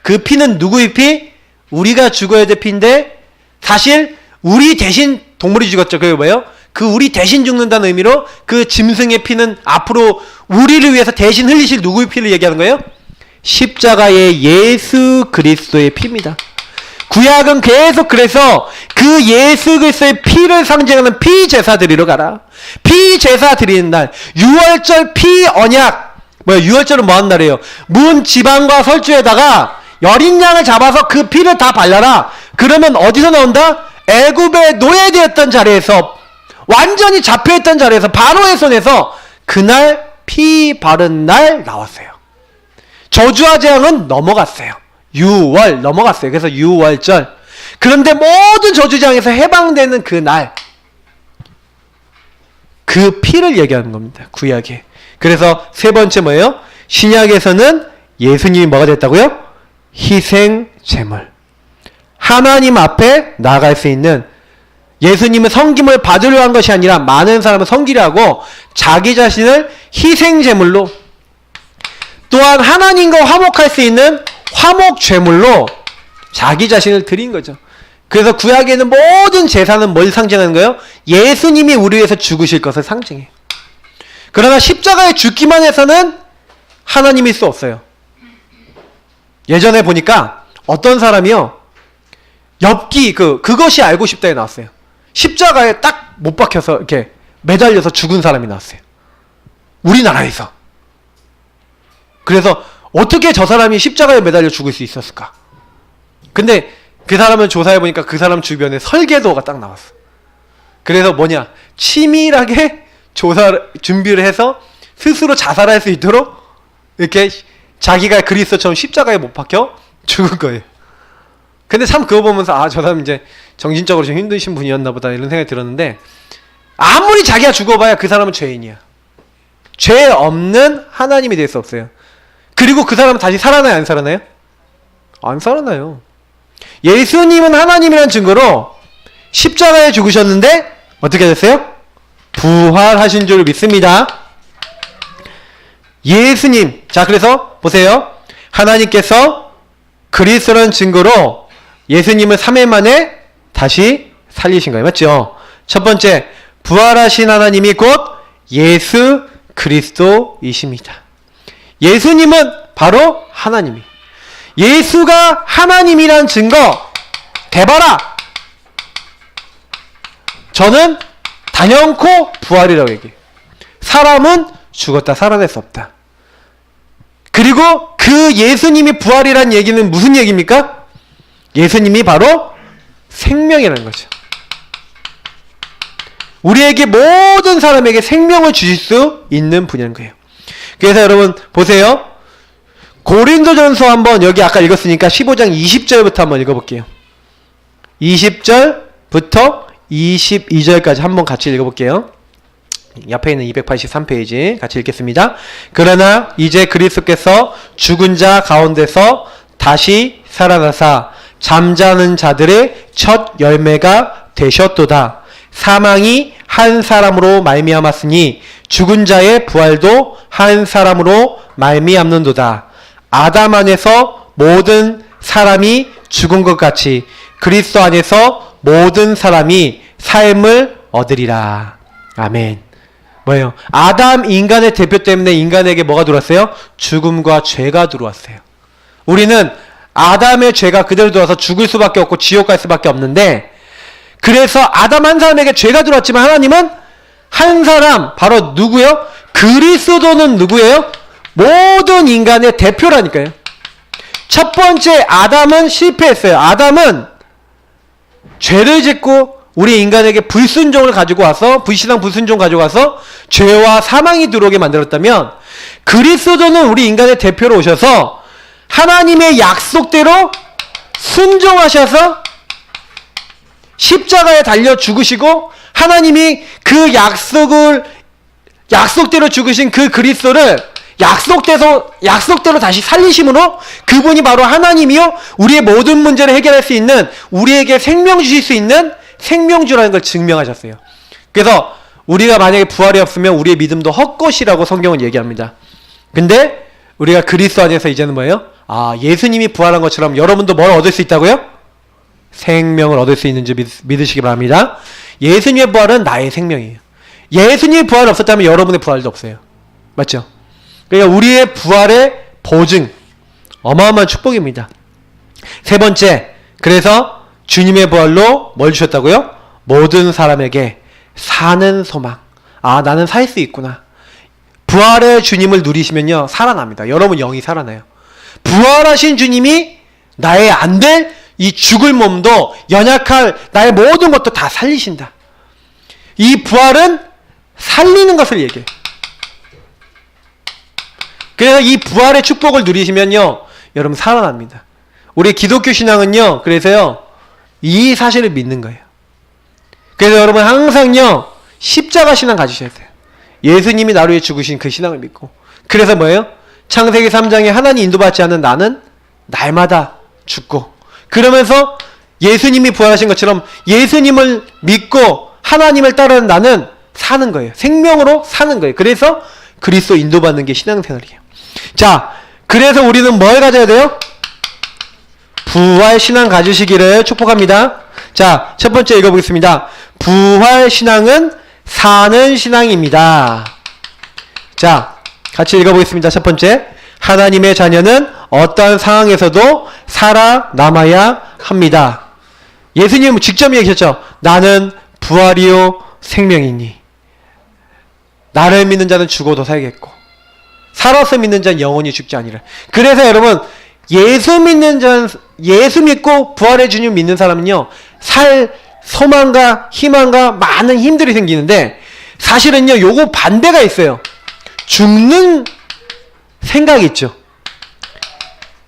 그 피는 누구의 피? 우리가 죽어야 될 피인데 사실 우리 대신 동물이 죽었죠. 그게 뭐예요? 그 우리 대신 죽는다는 의미로 그 짐승의 피는 앞으로 우리를 위해서 대신 흘리실 누구의 피를 얘기하는 거예요? 십자가의 예수 그리스도의 피입니다. 구약은 계속 그래서 그 예수 그리스도의 피를 상징하는 피 제사 드리러 가라. 피 제사 드리는 날, 유월절 피 언약. 유월절은 뭐 하는 날이에요? 문 지방과 설주에다가 여린 양을 잡아서 그 피를 다 발라라. 그러면 어디서 나온다? 애굽의 노예되었던 자리에서 완전히 잡혀있던 자리에서 바로의 손에서 그날 피 바른 날 나왔어요. 저주와 재앙은 넘어갔어요. 6월 넘어갔어요. 그래서 6월절. 그런데 모든 저주장에서 해방되는 그 날, 그 피를 얘기하는 겁니다. 구약에. 그래서 세 번째 뭐예요? 신약에서는 예수님이 뭐가 됐다고요? 희생 제물. 하나님 앞에 나아갈 수 있는, 예수님은 섬김을 받으려 한 것이 아니라 많은 사람을 섬기려 하고 자기 자신을 희생 제물로, 또한 하나님과 화목할 수 있는 화목 제물로 자기 자신을 드린 거죠. 그래서 구약에는 모든 제사는 뭘 상징하는 거예요? 예수님이 우리 위해서 죽으실 것을 상징해요. 그러나 십자가에 죽기만 해서는 하나님일 수 없어요. 예전에 보니까 어떤 사람이요, 엽기 그것이 알고 싶다에 나왔어요. 십자가에 딱 못 박혀서 이렇게 매달려서 죽은 사람이 나왔어요. 우리나라에서. 그래서 어떻게 저 사람이 십자가에 매달려 죽을 수 있었을까? 근데 그 사람을 조사해보니까 그 사람 주변에 설계도가 딱 나왔어. 그래서 뭐냐, 치밀하게 준비를 해서 스스로 자살할 수 있도록 이렇게 자기가 그리스도처럼 십자가에 못 박혀 죽은 거예요. 근데 참 그거 보면서 아, 저 사람 이제 정신적으로 좀 힘드신 분이었나 보다 이런 생각이 들었는데, 아무리 자기가 죽어봐야 그 사람은 죄인이야. 죄 없는 하나님이 될 수 없어요. 그리고 그 사람은 다시 살아나요, 안 살아나요? 안 살아나요. 예수님은 하나님이라는 증거로 십자가에 죽으셨는데 어떻게 됐어요? 부활하신 줄 믿습니다. 예수님. 자, 그래서 보세요. 하나님께서 그리스도라는 증거로 예수님을 3일 만에 다시 살리신 거예요. 맞죠? 첫 번째, 부활하신 하나님이 곧 예수 그리스도이십니다. 예수님은 바로 하나님이. 예수가 하나님이란 증거 대봐라. 저는 단연코 부활이라고 얘기해요. 사람은 죽었다 살아날 수 없다. 그리고 그 예수님이 부활이란 얘기는 무슨 얘기입니까? 예수님이 바로 생명이라는 거죠. 우리에게 모든 사람에게 생명을 주실 수 있는 분야인 거예요. 그래서 여러분 보세요. 고린도전서 한번, 여기 아까 읽었으니까 15장 20절부터 한번 읽어볼게요. 20절부터 22절까지 한번 같이 읽어볼게요. 옆에 있는 283페이지 같이 읽겠습니다. 그러나 이제 그리스도께서 죽은 자 가운데서 다시 살아나사 잠자는 자들의 첫 열매가 되셨도다. 사망이 한 사람으로 말미암았으니 죽은 자의 부활도 한 사람으로 말미암는도다. 아담 안에서 모든 사람이 죽은 것 같이 그리스도 안에서 모든 사람이 삶을 얻으리라. 아멘. 뭐예요? 아담 인간의 대표 때문에 인간에게 뭐가 들어왔어요? 죽음과 죄가 들어왔어요. 우리는 아담의 죄가 그대로 들어와서 죽을 수밖에 없고 지옥 갈 수밖에 없는데, 그래서 아담 한 사람에게 죄가 들어왔지만 하나님은 한 사람, 바로 누구요? 그리스도는 누구예요? 모든 인간의 대표라니까요. 첫 번째 아담은 실패했어요. 아담은 죄를 짓고 우리 인간에게 불순종을 가지고 와서, 불신앙 불순종 가지고 와서 죄와 사망이 들어오게 만들었다면, 그리스도는 우리 인간의 대표로 오셔서 하나님의 약속대로 순종하셔서 십자가에 달려 죽으시고, 하나님이 그 약속대로 죽으신 그 그리스도를 약속대로 다시 살리심으로 그분이 바로 하나님이요 우리의 모든 문제를 해결할 수 있는, 우리에게 생명 주실 수 있는 생명주라는 걸 증명하셨어요. 그래서 우리가 만약에 부활이 없으면 우리의 믿음도 헛것이라고 성경은 얘기합니다. 근데 우리가 그리스도 안에서 이제는 뭐예요? 아, 예수님이 부활한 것처럼 여러분도 뭘 얻을 수 있다고요? 생명을 얻을 수 있는지 믿으시기 바랍니다. 예수님의 부활은 나의 생명이에요. 예수님의 부활이 없었다면 여러분의 부활도 없어요. 맞죠? 그러니까 우리의 부활의 보증, 어마어마한 축복입니다. 세 번째, 그래서 주님의 부활로 뭘 주셨다고요? 모든 사람에게 사는 소망. 아, 나는 살 수 있구나. 부활의 주님을 누리시면요, 살아납니다. 여러분 영이 살아나요. 부활하신 주님이 나의 안 될 이 죽을 몸도, 연약할 나의 모든 것도 다 살리신다. 이 부활은 살리는 것을 얘기해요. 그래서 이 부활의 축복을 누리시면요, 여러분 살아납니다. 우리 기독교 신앙은요, 그래서요, 이 사실을 믿는 거예요. 그래서 여러분 항상요, 십자가 신앙 가지셔야 돼요. 예수님이 나를 위해 죽으신 그 신앙을 믿고. 그래서 뭐예요? 창세기 3장에 하나님 인도받지 않는 나는 날마다 죽고, 그러면서 예수님이 부활하신 것처럼 예수님을 믿고 하나님을 따르는 나는 사는 거예요. 생명으로 사는 거예요. 그래서 그리스도 인도받는 게 신앙생활이에요. 자, 그래서 우리는 뭘 가져야 돼요? 부활 신앙 가지시기를 축복합니다. 자, 첫 번째 읽어보겠습니다. 부활 신앙은 사는 신앙입니다. 자, 같이 읽어보겠습니다. 첫 번째, 하나님의 자녀는 어떤 상황에서도 살아남아야 합니다. 예수님은 직접 얘기하셨죠. 나는 부활이요 생명이니 나를 믿는 자는 죽어도 살겠고 살아서 믿는 자는 영원히 죽지 아니라. 그래서 여러분 예수 믿는 자는 예수 믿고 부활의 주님 믿는 사람은요 살 소망과 희망과 많은 힘들이 생기는데 사실은요 요거 반대가 있어요. 죽는 생각이 있죠.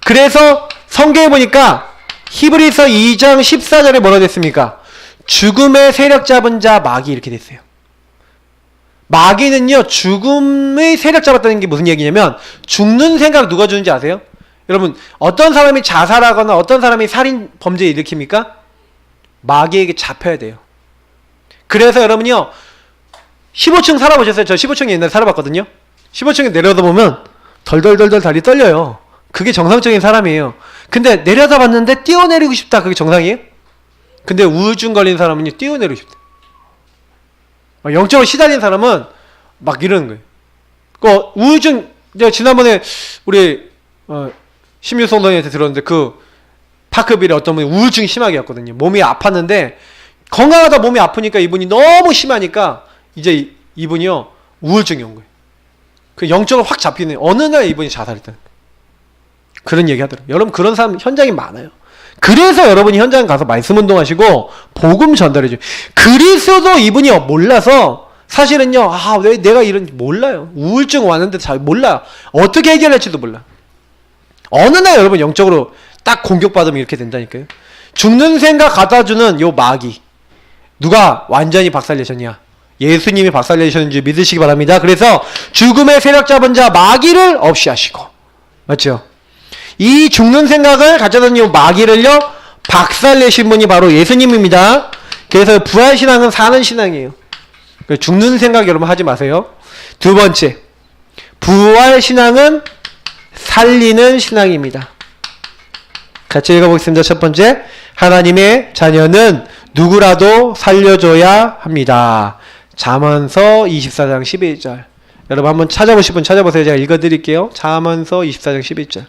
그래서 성경에 보니까 히브리서 2장 14절에 뭐라 됐습니까? 죽음의 세력 잡은 자 마귀 이렇게 됐어요. 마귀는요 죽음의 세력 잡았다는 게 무슨 얘기냐면 죽는 생각 누가 주는지 아세요? 여러분 어떤 사람이 자살하거나 어떤 사람이 살인 범죄 일으킵니까? 마귀에게 잡혀야 돼요. 그래서 여러분요 15층 살아보셨어요? 저 15층에 옛날에 살아봤거든요. 15층에 내려다 보면 덜덜덜덜 다리 떨려요. 그게 정상적인 사람이에요. 근데 내려다 봤는데 뛰어내리고 싶다. 그게 정상이에요? 근데 우울증 걸린 사람은요 뛰어내리고 싶다. 영적으로 시달린 사람은 막 이러는 거예요. 그 우울증 지난번에 우리 심유성 선생님한테 들었는데 그 파크빌에 어떤 분이 우울증이 심하게 왔거든요. 몸이 아팠는데 건강하다 몸이 아프니까 이분이 너무 심하니까 이제 이분이요 우울증이 온 거예요. 그 영적으로 확 잡히는 어느 날 이분이 자살했다는 거예요. 그런 얘기 하더라고요. 여러분 그런 사람 현장이 많아요. 그래서 여러분이 현장 가서 말씀 운동하시고 복음 전달해줘요. 그리스도 이분이 몰라서 사실은요 왜 내가 이런지 몰라요. 우울증 왔는데 잘 몰라요. 어떻게 해결할지도 몰라. 어느 날 여러분 영적으로 딱 공격받으면 이렇게 된다니까요. 죽는 생각 갖다주는 요 마귀 누가 완전히 박살내셨냐? 예수님이 박살내셨는지 믿으시기 바랍니다. 그래서 죽음의 세력 잡은 자 마귀를 없이 하시고 맞죠? 이 죽는 생각을 가져다는 이 마귀를요 박살내신 분이 바로 예수님입니다. 그래서 부활신앙은 사는 신앙이에요. 죽는 생각 여러분 하지 마세요. 두 번째 부활신앙은 살리는 신앙입니다. 같이 읽어보겠습니다. 첫 번째 하나님의 자녀는 누구라도 살려줘야 합니다. 잠언서 24장 11절 여러분 한번 찾아보실 분 찾아보세요. 제가 읽어드릴게요. 잠언서 24장 11절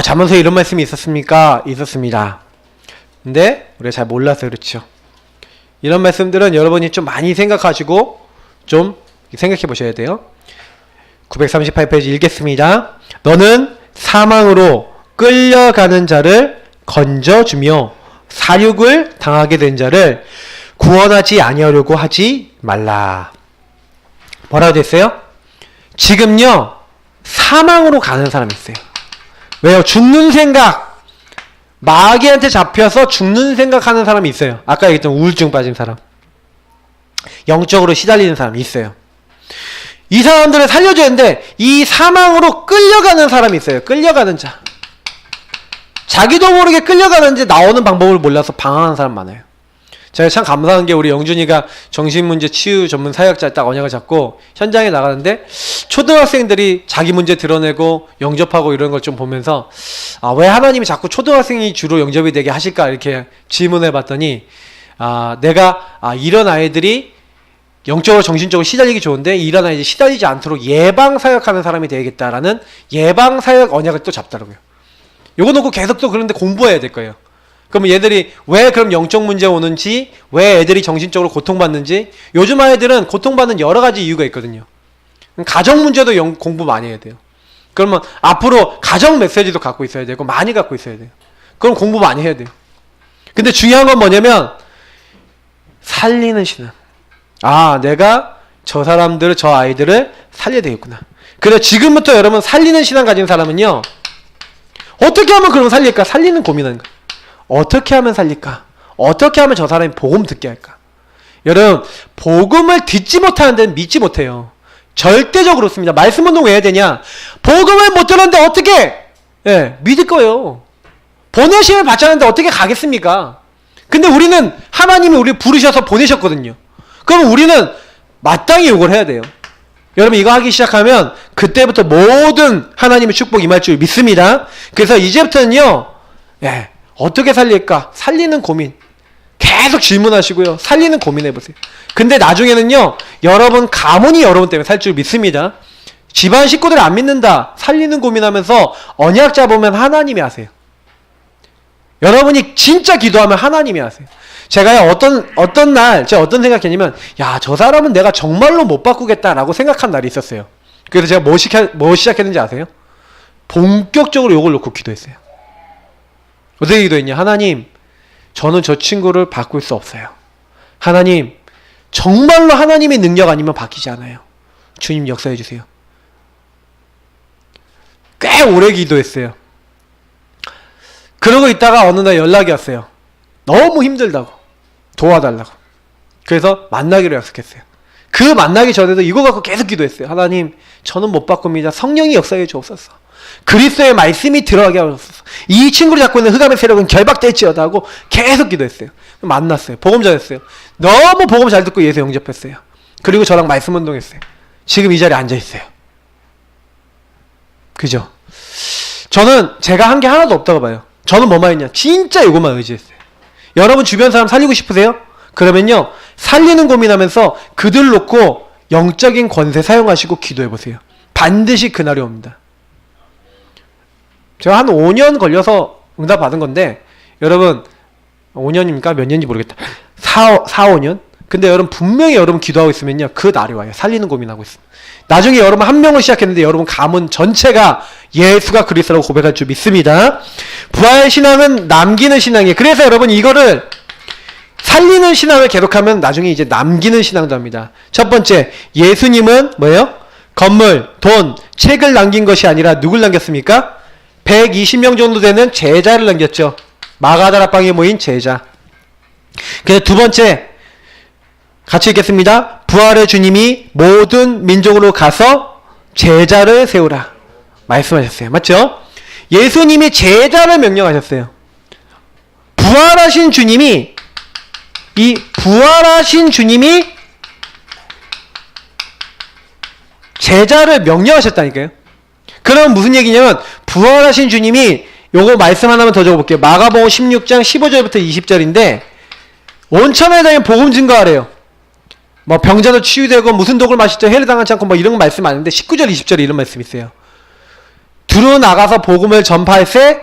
잠언서에 이런 말씀이 있었습니까? 있었습니다. 근데 우리가 잘 몰라서 그렇죠. 이런 말씀들은 여러분이 좀 많이 생각하시고 좀 생각해 보셔야 돼요. 938페이지 읽겠습니다. 너는 사망으로 끌려가는 자를 건져주며 사륙을 당하게 된 자를 구원하지 아니하려고 하지 말라. 뭐라고 됐어요? 지금요 사망으로 가는 사람이 있어요. 왜요? 죽는 생각 마귀한테 잡혀서 죽는 생각하는 사람이 있어요. 아까 얘기했던 우울증 빠진 사람 영적으로 시달리는 사람이 있어요. 이 사람들을 살려줘야 하는데 이 사망으로 끌려가는 사람이 있어요. 끌려가는 자 자기도 모르게 끌려가는지 나오는 방법을 몰라서 방황하는 사람 많아요. 제가 참 감사한 게 우리 영준이가 정신문제 치유 전문 사역자 딱 언약을 잡고 현장에 나가는데 초등학생들이 자기 문제 드러내고 영접하고 이런 걸 좀 보면서 왜 하나님이 자꾸 초등학생이 주로 영접이 되게 하실까 이렇게 질문해 봤더니 내가 이런 아이들이 영적으로 정신적으로 시달리기 좋은데 이런 아이들이 시달리지 않도록 예방사역하는 사람이 되야겠다라는 예방사역 언약을 또 잡더라고요. 요거 놓고 계속 또 그런데 공부해야 될 거예요. 그러면 얘들이 왜 그럼 영적 문제 오는지, 왜 애들이 정신적으로 고통받는지, 요즘 아이들은 고통받는 여러 가지 이유가 있거든요. 가정 문제도 공부 많이 해야 돼요. 그러면 앞으로 가정 메시지도 갖고 있어야 되고, 많이 갖고 있어야 돼요. 그럼 공부 많이 해야 돼요. 근데 중요한 건 뭐냐면, 살리는 신앙. 내가 저 사람들을, 저 아이들을 살려야 되겠구나. 그래서 지금부터 여러분 살리는 신앙 가진 사람은요, 어떻게 하면 그럼 살릴까? 살리는 고민하는 거예요. 어떻게 하면 살릴까? 어떻게 하면 저 사람이 복음 듣게 할까? 여러분 복음을 듣지 못하는 데는 믿지 못해요. 절대적으로 그렇습니다. 말씀 운동 왜 해야 되냐? 복음을 못 들었는데 어떻게 믿을 거예요. 보내심을 받지 않는데 어떻게 가겠습니까? 근데 우리는 하나님이 우리를 부르셔서 보내셨거든요. 그럼 우리는 마땅히 이걸 해야 돼요. 여러분 이거 하기 시작하면 그때부터 모든 하나님의 축복 임할 줄 믿습니다. 그래서 이제부터는요 어떻게 살릴까? 살리는 고민 계속 질문하시고요. 살리는 고민해보세요. 근데 나중에는요 여러분 가문이 여러분 때문에 살 줄 믿습니다. 집안 식구들 안 믿는다. 살리는 고민하면서 언약 잡으면 하나님이 하세요. 여러분이 진짜 기도하면 하나님이 하세요. 제가 어떤 날 제가 어떤 생각했냐면, 야, 저 사람은 내가 정말로 못 바꾸겠다라고 생각한 날이 있었어요. 그래서 제가 뭐 시작했는지 아세요? 본격적으로 요걸 놓고 기도했어요. 어떻게 기도했냐? 하나님, 저는 저 친구를 바꿀 수 없어요. 하나님, 정말로 하나님의 능력 아니면 바뀌지 않아요. 주님 역사해 주세요. 꽤 오래 기도했어요. 그러고 있다가 어느 날 연락이 왔어요. 너무 힘들다고, 도와달라고. 그래서 만나기로 약속했어요. 그 만나기 전에도 이거 갖고 계속 기도했어요. 하나님, 저는 못 바꿉니다. 성령이 역사해 주옵소서. 그리스도의 말씀이 들어가게 하옵소서. 이 친구를 잡고 있는 흑암의 세력은 결박될지어다 하고 계속 기도했어요. 만났어요. 복음 전했어요. 너무 복음 잘 듣고 예수 영접했어요. 그리고 저랑 말씀 운동했어요. 지금 이 자리에 앉아있어요. 그죠? 저는 제가 한 게 하나도 없다고 봐요. 저는 뭐만 했냐? 진짜 이것만 의지했어요. 여러분 주변 사람 살리고 싶으세요? 그러면요, 살리는 고민하면서 그들 놓고 영적인 권세 사용하시고 기도해보세요. 반드시 그날이 옵니다. 제가 한 5년 걸려서 응답 받은 건데, 여러분 5년입니까? 몇 년인지 모르겠다. 5년? 근데 여러분 분명히 여러분 기도하고 있으면요, 그 날이 와요. 살리는 고민하고 있으면. 나중에 여러분 한 명을 시작했는데 여러분 가문 전체가 예수가 그리스도라고 고백할 줄 믿습니다. 부활 신앙은 남기는 신앙이에요. 그래서 여러분 이거를 살리는 신앙을 계속하면 나중에 이제 남기는 신앙도 합니다. 첫 번째, 예수님은 뭐예요? 건물, 돈, 책을 남긴 것이 아니라 누굴 남겼습니까? 120명 정도 되는 제자를 남겼죠. 마가다락방에 모인 제자. 그래서 두 번째, 같이 읽겠습니다. 부활의 주님이 모든 민족으로 가서 제자를 세우라 말씀하셨어요. 맞죠? 예수님이 제자를 명령하셨어요. 부활하신 주님이 제자를 명령하셨다니까요. 그럼 무슨 얘기냐면, 부활하신 주님이, 요거 말씀 하나만 더 적어볼게요. 마가복음 16장 15절부터 20절인데 온천에 다니면 복음 증거하래요. 뭐 병자도 치유되고 무슨 독을 마시죠, 해를 당하지 않고 뭐 이런 말씀 아닌데 19절 20절에 이런 말씀이 있어요. 두루 나가서 복음을 전파할세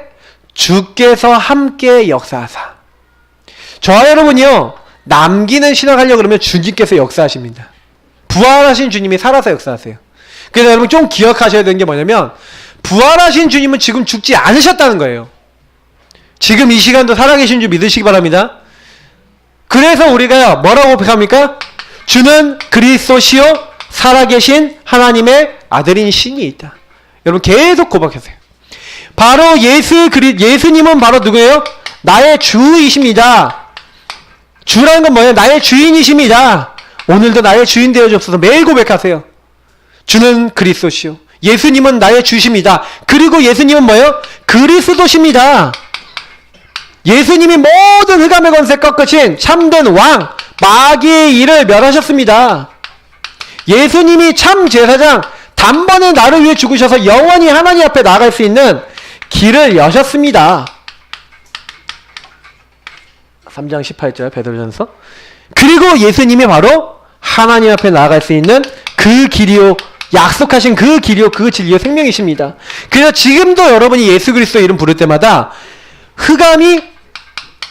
주께서 함께 역사하사. 저와 여러분이요, 남기는 신앙 하려고 그러면 주님께서 역사하십니다. 부활하신 주님이 살아서 역사하세요. 그래서 여러분 좀 기억하셔야 되는 게 뭐냐면, 부활하신 주님은 지금 죽지 않으셨다는 거예요. 지금 이 시간도 살아계신 줄 믿으시기 바랍니다. 그래서 우리가 뭐라고 고백합니까? 주는 그리스도시요 살아계신 하나님의 아들인 신이 있다. 여러분 계속 고백하세요. 바로 예수님은 바로 누구예요? 나의 주이십니다. 주라는 건 뭐예요? 나의 주인이십니다. 오늘도 나의 주인 되어주옵소서. 매일 고백하세요. 주는 그리스도시요, 예수님은 나의 주십니다. 그리고 예수님은 뭐예요? 그리스도십니다. 예수님이 모든 흑암의 권세 꺾으신 참된 왕, 마귀의 일을 멸하셨습니다. 예수님이 참 제사장, 단번에 나를 위해 죽으셔서 영원히 하나님 앞에 나아갈 수 있는 길을 여셨습니다. 3장 18절 베드로전서. 그리고 예수님이 바로 하나님 앞에 나아갈 수 있는 그 길이요, 약속하신 그 길이요, 그 진리요, 생명이십니다. 그래서 지금도 여러분이 예수 그리스도 이름 부를 때마다 흑암이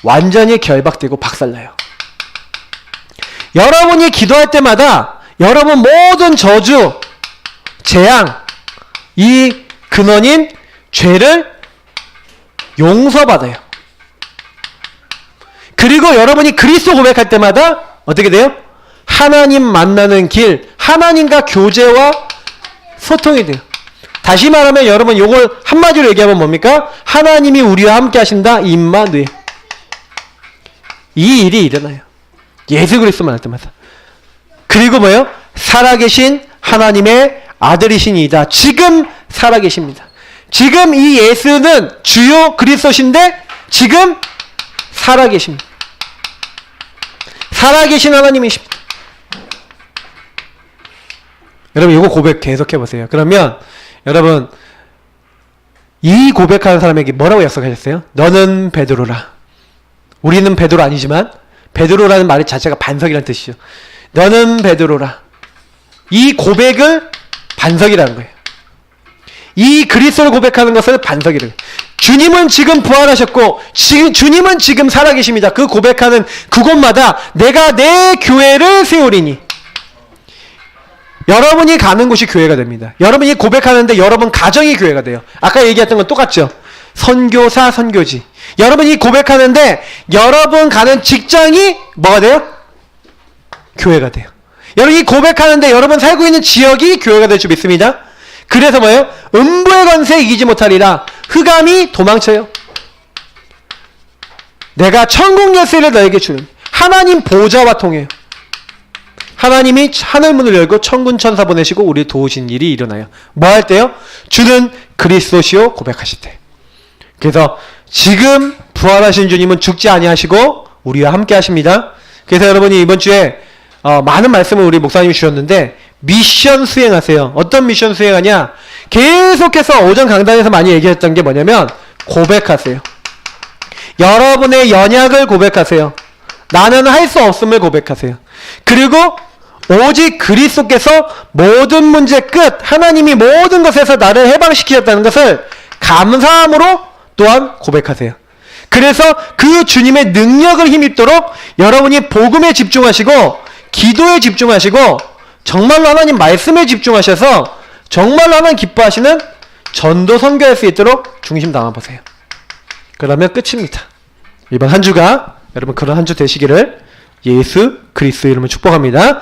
완전히 결박되고 박살나요. 여러분이 기도할 때마다 여러분 모든 저주, 재앙, 이 근원인 죄를 용서받아요. 그리고 여러분이 그리스도 고백할 때마다 어떻게 돼요? 하나님 만나는 길, 하나님과 교제와 소통이 돼요. 다시 말하면 여러분 요걸 한마디로 얘기하면 뭡니까? 하나님이 우리와 함께 하신다. 임마누엘. 이 일이 일어나요. 예수 그리스도만 할 때마다. 그리고 뭐예요? 살아계신 하나님의 아들이시니이다. 지금 살아계십니다. 지금 이 예수는 주요 그리스도신데 지금 살아계십니다. 살아계신 하나님이십니다. 여러분 이거 고백 계속해보세요. 그러면 여러분 이 고백하는 사람에게 뭐라고 약속하셨어요? 너는 베드로라. 우리는 베드로 아니지만 베드로라는 말 자체가 반석이라는 뜻이죠. 너는 베드로라. 이 고백을 반석이라는 거예요. 이 그리스도를 고백하는 것을 반석이라는 거예요. 주님은 지금 부활하셨고 주님은 지금 살아계십니다. 그 고백하는 그곳마다 내가 내 교회를 세우리니. 여러분이 가는 곳이 교회가 됩니다. 여러분이 고백하는데 여러분 가정이 교회가 돼요. 아까 얘기했던 건 똑같죠. 선교사, 선교지. 여러분이 고백하는데 여러분 가는 직장이 뭐가 돼요? 교회가 돼요. 여러분이 고백하는데 여러분 살고 있는 지역이 교회가 될 줄 믿습니다. 그래서 뭐예요? 음부의 권세 이기지 못하리라. 흑암이 도망쳐요. 내가 천국 열쇠를 너에게 주는 하나님 보좌와 통해요. 하나님이 하늘문을 열고 천군 천사 보내시고 우리 도우신 일이 일어나요. 뭐 할 때요? 주는 그리스도시요 고백하실 때. 그래서 지금 부활하신 주님은 죽지 아니하시고 우리와 함께 하십니다. 그래서 여러분이 이번 주에 많은 말씀을 우리 목사님이 주셨는데 미션 수행하세요. 어떤 미션 수행하냐? 계속해서 오전 강단에서 많이 얘기했던 게 뭐냐면 고백하세요. 여러분의 연약을 고백하세요. 나는 할 수 없음을 고백하세요. 그리고 오직 그리스도께서 모든 문제 끝, 하나님이 모든 것에서 나를 해방시키셨다는 것을 감사함으로 또한 고백하세요. 그래서 그 주님의 능력을 힘입도록 여러분이 복음에 집중하시고 기도에 집중하시고 정말로 하나님 말씀에 집중하셔서 정말로 하나님 기뻐하시는 전도 선교할 수 있도록 중심 담아보세요. 그러면 끝입니다. 이번 한 주가 여러분 그런 한 주 되시기를 예수 그리스도 이름으로 축복합니다.